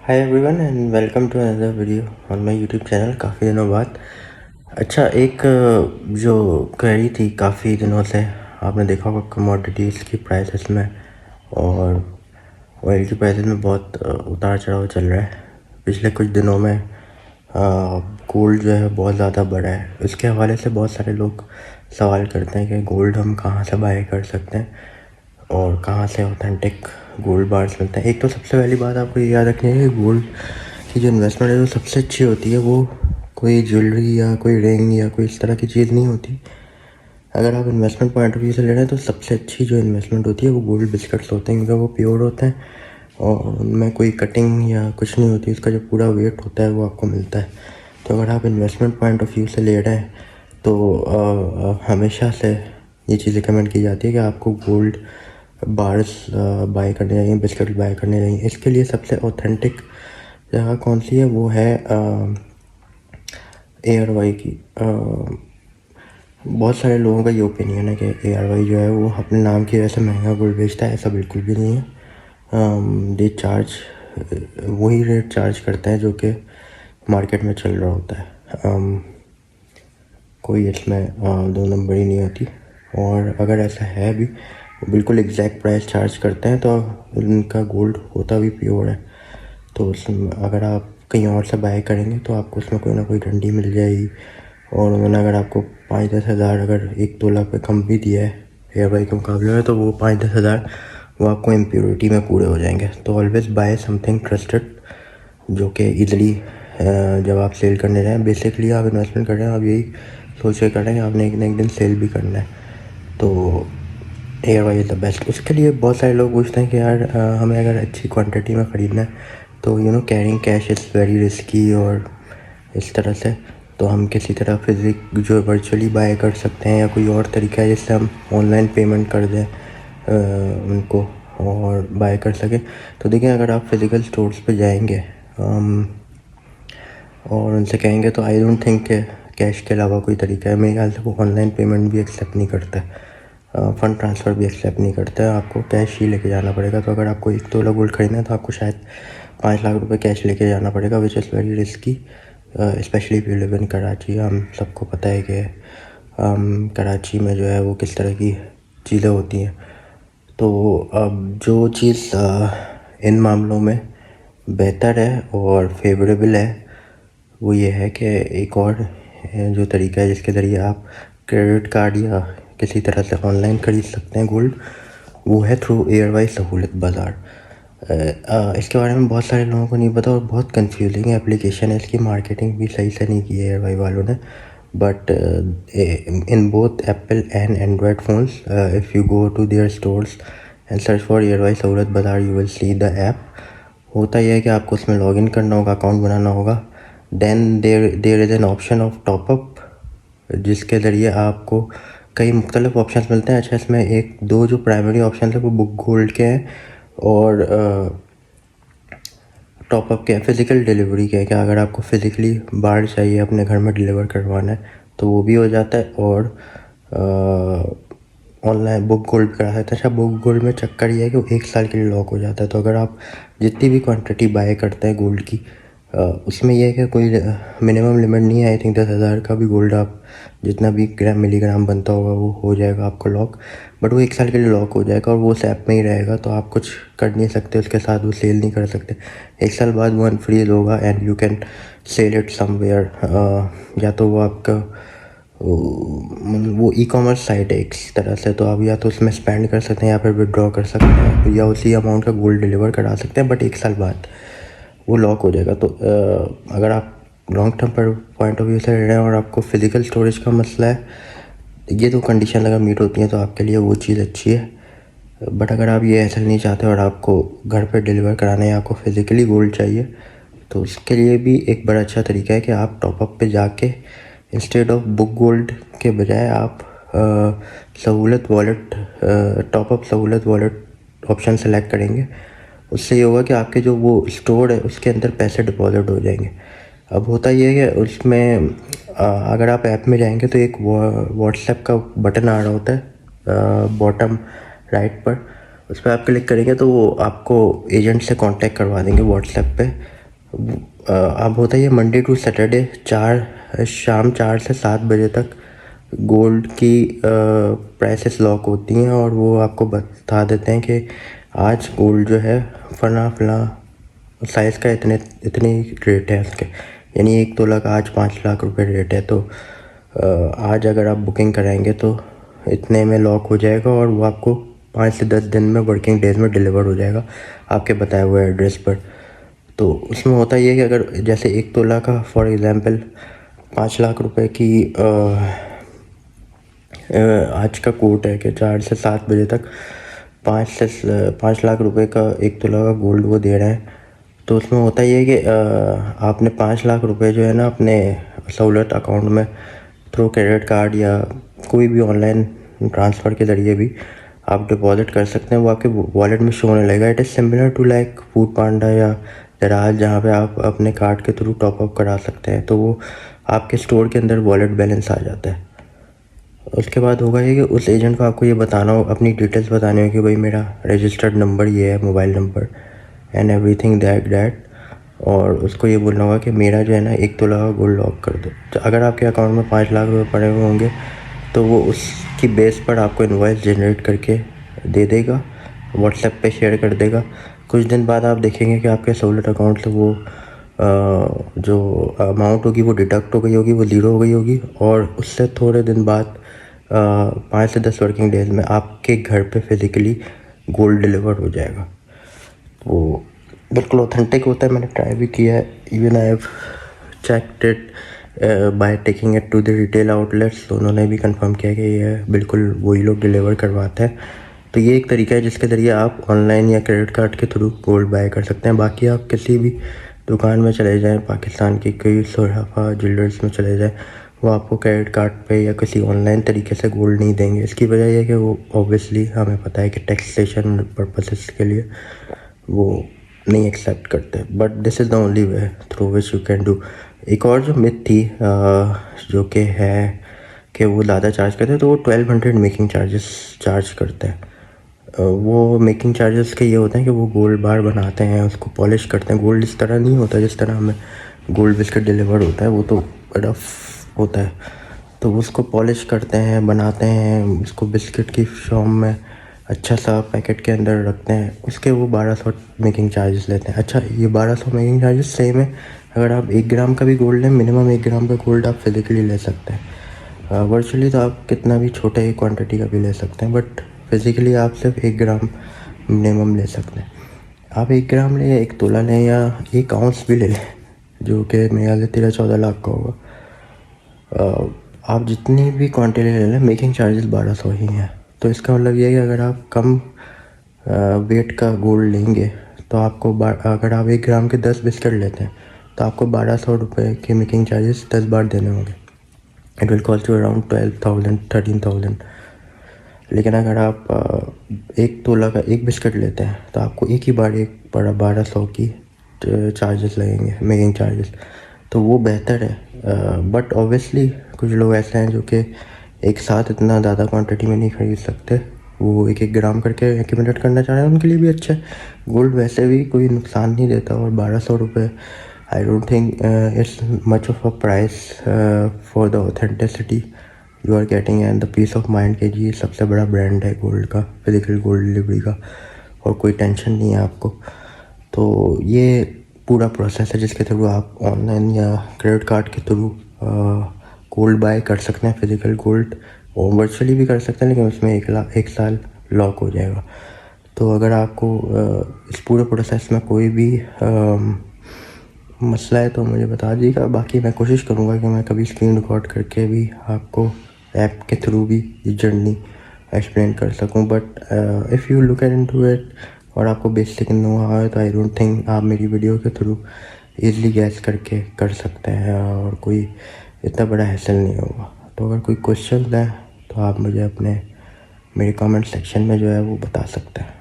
Hi everyone and welcome to another video on my YouTube channel. काफ़ी दिनों बाद अच्छा एक जो क्वेरी थी काफ़ी दिनों से, आपने देखा होगा कमोडिटीज़ की प्राइसेस में और ऑयल की प्राइसेस में बहुत उतार चढ़ाव चल रहा है। पिछले कुछ दिनों में गोल्ड जो है बहुत ज़्यादा बढ़ा है। इसके हवाले से बहुत सारे लोग सवाल करते हैं कि गोल्ड हम कहाँ से बाय कर सकते हैं और कहाँ से ऑथेंटिक गोल्ड बार्स मिलते हैं। एक तो सबसे पहली बात आपको ये याद रखनी है कि गोल्ड की जो इन्वेस्टमेंट है वो सबसे अच्छी होती है, वो कोई ज्वेलरी या कोई रिंग या कोई इस तरह की चीज़ नहीं होती। अगर आप इन्वेस्टमेंट पॉइंट ऑफ व्यू से ले रहे हैं तो सबसे अच्छी जो इन्वेस्टमेंट होती है वो गोल्ड बिस्किट्स होते हैं, क्योंकि वो प्योर होते हैं और उनमें कोई कटिंग या कुछ नहीं होती। उसका जो पूरा वेट होता है वो आपको मिलता है। तो अगर आप इन्वेस्टमेंट पॉइंट ऑफ व्यू से ले रहे हैं तो हमेशा से ये चीज़ रिकमेंड की जाती है कि आपको गोल्ड बार्स बाय करने चाहिए, बिस्किट बाय करने चाहिए। इसके लिए सबसे ऑथेंटिक जगह कौन सी है वो है ARY की। बहुत सारे लोगों का ये ओपिनियन है कि ARY जो है वो अपने नाम की वजह से महंगा गोल्ड बेचता है। ऐसा बिल्कुल भी नहीं है। दे चार्ज वही रेट चार्ज करते हैं जो कि मार्केट में चल रहा होता है। कोई इसमें दो नंबरी नहीं होती। और अगर ऐसा है भी, वो बिल्कुल एग्जैक्ट प्राइस चार्ज करते हैं तो उनका गोल्ड होता भी प्योर है। तो उसमें अगर आप कहीं और से बाय करेंगे तो आपको उसमें कोई ना कोई डंडी मिल जाएगी। और उन्होंने अगर आपको 5-10 हज़ार अगर 1-2 लाख पे कम भी दिया है ARY के मुकाबले में, तो वो 5-10 हज़ार वो आपको इम्प्योरिटी में पूरे हो जाएंगे। तो ऑलवेज़ बाय समथिंग ट्रस्टेड, जो कि ईज़िली जब आप सेल करने जाएँ, बेसिकली आप इन्वेस्टमेंट कर रहे हैं, आप यही सोच के कर रहे हैं कि आपने एक ना एक दिन सेल भी करना है। तो ARY इज़ द बेस्ट। उसके लिए बहुत सारे लोग पूछते हैं कि यार हमें अगर अच्छी क्वांटिटी में ख़रीदना है तो carrying cash is very risky और इस तरह से, तो हम किसी तरह फिजिक जो वर्चुअली बाय कर सकते हैं या कोई और तरीका है जिससे हम ऑनलाइन पेमेंट कर दें उनको और बाय कर सकें। तो देखिए, अगर आप फिज़िकल स्टोर्स पे जाएंगे और उनसे कहेंगे तो आई डोंट थिंक कैश के अलावा कोई तरीका है। मेरे ख्याल से वो ऑनलाइन पेमेंट भी एक्सेप्ट नहीं करता है, फ़ंड ट्रांसफ़र भी एक्सेप्ट नहीं करता है। आपको कैश ही लेके जाना पड़ेगा। तो अगर आपको 1 तोला गोल्ड खरीदना है तो आपको शायद 5 लाख रुपए कैश लेके जाना पड़ेगा, which is very risky, specially if you live in Karachi. हम सबको पता है कि कराची में जो है वो किस तरह की चीज़ें होती हैं। तो अब जो चीज़ इन मामलों में बेहतर है और फेवरेबल है वो ये है कि एक और जो तरीका है जिसके ज़रिए आप क्रेडिट कार्ड या किसी तरह से ऑनलाइन ख़रीद सकते हैं गोल्ड, वो है थ्रू ARY सहूलत बाज़ार। इसके बारे में बहुत सारे लोगों को नहीं पता और बहुत कंफ्यूजिंग एप्लीकेशन है। इसकी मार्केटिंग भी सही से नहीं की है ARY वालों ने। But in both Apple and Android phones, if you go to their stores and search for ARY सहूलत बाज़ार, you will see the app. होता यह है कि आपको उसमें लॉगिन करना होगा, अकाउंट बनाना होगा। Then there is an option of top up, जिसके ज़रिए आपको कई मुख्तलिफ ऑप्शंस मिलते हैं। अच्छा, इसमें एक दो जो प्राइमरी ऑप्शन है वो बुक गोल्ड के हैं और टॉपअप के हैं, फ़िज़िकल डिलीवरी के हैं। कि अगर आपको फ़िज़िकली बाहर चाहिए अपने घर में डिलीवर करवाना है तो वो भी हो जाता है और ऑनलाइन बुक गोल्ड करा सकते हैं। अच्छा, बुक गोल्ड में चक्कर ये है कि वो 1 साल के लिए लॉक हो जाता है। तो अगर आप जितनी भी क्वांटिटी बाय करते हैं गोल्ड की, उसमें यह है कि कोई मिनिमम लिमिट नहीं है। आई थिंक 10,000 का भी गोल्ड आप जितना भी मिलीग्राम बनता होगा वो हो जाएगा आपको लॉक। बट वो 1 साल के लिए लॉक हो जाएगा और वो उस ऐप में ही रहेगा। तो आप कुछ कर नहीं सकते उसके साथ, वो सेल नहीं कर सकते। 1 साल बाद वो अनफ्रीज होगा and you can sell it somewhere. या तो वो आपका मतलब वो ई-कॉमर्स साइट है एक तरह से, तो आप या तो उसमें स्पेंड कर सकते हैं या फिर विड्रॉ कर सकते हैं या उसी अमाउंट का गोल्ड डिलीवर करा सकते हैं। बट 1 साल बाद वो लॉक हो जाएगा। तो अगर आप लॉन्ग टर्म पर पॉइंट ऑफ व्यू से रह रहे हैं और आपको फ़िज़िकल स्टोरेज का मसला है, ये तो कंडीशन अगर मीट होती हैं तो आपके लिए वो चीज़ अच्छी है। बट अगर आप ये ऐसा नहीं चाहते और आपको घर पे डिलीवर कराना है या आपको फ़िज़िकली गोल्ड चाहिए, तो उसके लिए भी एक बड़ा अच्छा तरीका है कि आप टॉपअप पे जाके इंस्टेड ऑफ बुक गोल्ड के बजाय आप सहूलत वॉलेट टॉपअप सहूलत वॉलेट ऑप्शन सेलेक्ट करेंगे। उससे ये होगा कि आपके जो वो स्टोर है उसके अंदर पैसे डिपॉजिट हो जाएंगे। अब होता ये है कि उसमें अगर आप ऐप में जाएंगे तो एक व्हाट्सएप का बटन आ रहा होता है बॉटम राइट पर। उस पर आप क्लिक करेंगे तो वो आपको एजेंट से कांटेक्ट करवा देंगे व्हाट्सएप पे। अब होता है ये मंडे टू सैटरडे शाम 4 से 7 बजे तक गोल्ड की प्राइसेस लॉक होती हैं और वो आपको बता देते हैं कि आज गोल्ड जो है फला फला साइज़ का इतनी रेट है उसके, यानी 1 तोला का आज 5 लाख रुपए रेट है। तो आज अगर आप बुकिंग कराएंगे तो इतने में लॉक हो जाएगा और वो आपको 5 से 10 दिन में वर्किंग डेज में डिलीवर हो जाएगा आपके बताए हुए एड्रेस पर। तो उसमें होता ये है कि अगर जैसे 1 तोला का फॉर एग्ज़ाम्पल 5 लाख रुपए की आज का कोट है कि 4 से 7 बजे तक 5 लाख रुपए का 1 तोला का गोल्ड वो दे रहे हैं। तो उसमें होता ये है कि आपने 5 लाख रुपए जो है ना अपने सहूलत अकाउंट में थ्रू क्रेडिट कार्ड या कोई भी ऑनलाइन ट्रांसफ़र के ज़रिए भी आप डिपॉजिट कर सकते हैं। वो आपके वॉलेट में शो होने लगेगा। It is similar to like foodpanda या दराज, जहाँ पे आप अपने कार्ड के थ्रू टॉपअप करा सकते हैं। तो वो आपके स्टोर के अंदर वॉलेट बैलेंस आ जाता है। उसके बाद होगा ये कि उस एजेंट को आपको ये बताना हो, अपनी डिटेल्स बतानी हो कि भाई मेरा रजिस्टर्ड नंबर ये है, mobile number and everything that, और उसको ये बोलना होगा कि मेरा जो है ना 1 तोला का गोल्ड लॉक कर दो। तो अगर आपके अकाउंट में 5 लाख रुपए पड़े हुए होंगे तो वो उसकी बेस पर आपको इनवॉइस जनरेट करके दे देगा, व्हाट्सएप पे शेयर कर देगा। कुछ दिन बाद आप देखेंगे कि आपके सहूलत अकाउंट से वो जो अमाउंट होगी वो डिडक्ट हो गई होगी, वो ज़ीरो हो गई होगी, और उससे थोड़े दिन बाद 5 से 10 वर्किंग डेज में आपके घर पे फिज़िकली गोल्ड डिलीवर हो जाएगा। वो बिल्कुल ऑथेंटिक होता है। मैंने ट्राई भी किया है, even I have checked it by taking it to the retail outlets. तो उन्होंने भी कंफर्म किया कि ये बिल्कुल वही लोग डिलीवर करवाते हैं। तो ये एक तरीका है जिसके ज़रिए आप ऑनलाइन या क्रेडिट कार्ड के थ्रू गोल्ड बाय कर सकते हैं। बाकी आप किसी भी दुकान में चले जाएं, पाकिस्तान की कोई सराफा ज्वेलर्स में चले जाएं, वो आपको क्रेडिट कार्ड पे या किसी ऑनलाइन तरीके से गोल्ड नहीं देंगे। इसकी वजह यह है कि वो ऑब्वियसली हमें पता है कि टैक्सेशन पर्पसेस के लिए वो नहीं एक्सेप्ट करते, but this is the only way through which you can do. एक और जो मिथ थी जो कि है कि वो ज़्यादा चार्ज करते हैं, तो वो 1200 मेकिंग चार्जेस चार्ज करते हैं। वो मेकिंग चार्जेस के ये होते हैं कि वो गोल्ड बार बनाते हैं, उसको पॉलिश करते हैं। गोल्ड इस तरह नहीं होता जिस तरह हमें गोल्ड बिस्किट डिलीवर होता है, वो तो रफ होता है। तो उसको पॉलिश करते हैं, बनाते हैं, उसको बिस्किट की फॉर्म में अच्छा सा पैकेट के अंदर रखते हैं, उसके वो 1200 मेकिंग चार्जेस लेते हैं। अच्छा, ये 1200 मेकिंग चार्जेस सेम है अगर आप 1 ग्राम का भी गोल्ड लें। मिनिमम 1 ग्राम का गोल्ड आप फिज़िकली ले सकते हैं। वर्चुअली तो आप कितना भी छोटे ही क्वांटिटी का भी ले सकते हैं, बट फिज़िकली आप सिर्फ 1 ग्राम मिनिमम ले सकते हैं। आप 1 ग्राम लें या 1 तोला लें या 1 आउंस भी ले लें, जो कि मेरे ख्याल से 13-14 लाख का होगा, आप जितनी भी क्वांटिटी ले लें मेकिंग चार्जेस 1200 ही हैं। तो इसका मतलब ये है कि अगर आप कम वेट का गोल्ड लेंगे तो आपको अगर आप 1 ग्राम के 10 बिस्किट लेते हैं तो आपको 1200 रुपये के मेकिंग चार्जेस 10 बार देने होंगे। It will cost you around 12,000 13,000। लेकिन अगर आप 1 तोला का 1 बिस्किट लेते हैं तो आपको एक ही बार 1200 की चार्जेस लगेंगे, मेकिंग चार्जेस। तो वो बेहतर है। बट ऑब्वियसली कुछ लोग ऐसे हैं जो कि एक साथ इतना ज़्यादा क्वांटिटी में नहीं ख़रीद सकते, वो 1-1 ग्राम करके एक्यूमुलेट करना चाह रहे हैं, उनके लिए भी अच्छा है। गोल्ड वैसे भी कोई नुकसान नहीं देता, और 1200 रुपये I don't think it's much of a price for the authenticity you are getting and the peace of mind के जी सबसे बड़ा ब्रांड है गोल्ड का, फिजिकल गोल्ड डिलीवरी का, और कोई टेंशन नहीं है आपको। तो ये पूरा प्रोसेस है जिसके थ्रू आप ऑनलाइन या क्रेडिट कार्ड के थ्रू गोल्ड बाय कर सकते हैं, फिजिकल गोल्ड, और वर्चुअली भी कर सकते हैं, लेकिन उसमें 1 साल लॉक हो जाएगा। तो अगर आपको इस पूरे प्रोसेस में कोई भी मसला है तो मुझे बता दीजिएगा। बाकी मैं कोशिश करूँगा कि मैं कभी स्क्रीन रिकॉर्ड करके भी आपको ऐप के थ्रू भी ये जर्नी एक्सप्लेन कर सकूँ। But if you look into it और आपको बेसिक नो आए तो आई डोंट थिंक आप मेरी वीडियो के थ्रू ईज़िली गैस करके कर सकते हैं, और कोई इतना बड़ा हैसल नहीं होगा। तो अगर कोई क्वेश्चन है तो आप मुझे मेरे कमेंट सेक्शन में जो है वो बता सकते हैं।